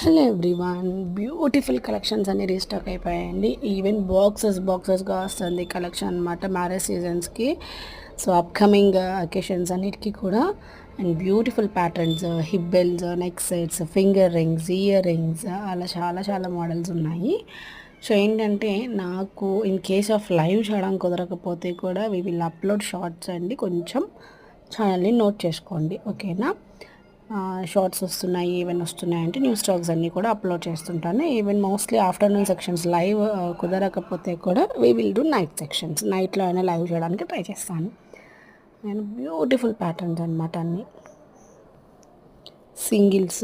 Hello everyone, beautiful collections అన్ని restock అయిపోయాయండి. Even బాక్సెస్గా వస్తుంది కలెక్షన్ అనమాట మ్యారేజ్ సీజన్స్కి. సో అప్కమింగ్ అకేషన్స్ అన్నిటికీ కూడా and beautiful patterns, hip belts, neck sets, finger rings, ear rings, అలా చాలా చాలా మోడల్స్ ఉన్నాయి. సో ఏంటంటే నాకు ఇన్ కేస్ ఆఫ్ లైవ్ చేయడం కుదరకపోతే కూడా వి విల్ అప్లోడ్ షార్ట్స్ అండి. కొంచెం ఛానల్ని నోట్ చేసుకోండి, ఓకేనా. షార్ట్స్ వస్తున్నాయి, ఈవెన్ వస్తున్నాయి అంటే న్యూస్ స్టాక్స్ అన్నీ కూడా అప్లోడ్ చేస్తుంటాను. Even mostly afternoon sections live కుదరకపోతే కూడా we will do night sections. నైట్లో అయినా లైవ్ చేయడానికి ట్రై చేస్తాను. నేను బ్యూటిఫుల్ ప్యాటర్న్స్ అనమాట, అన్నీ సింగిల్స్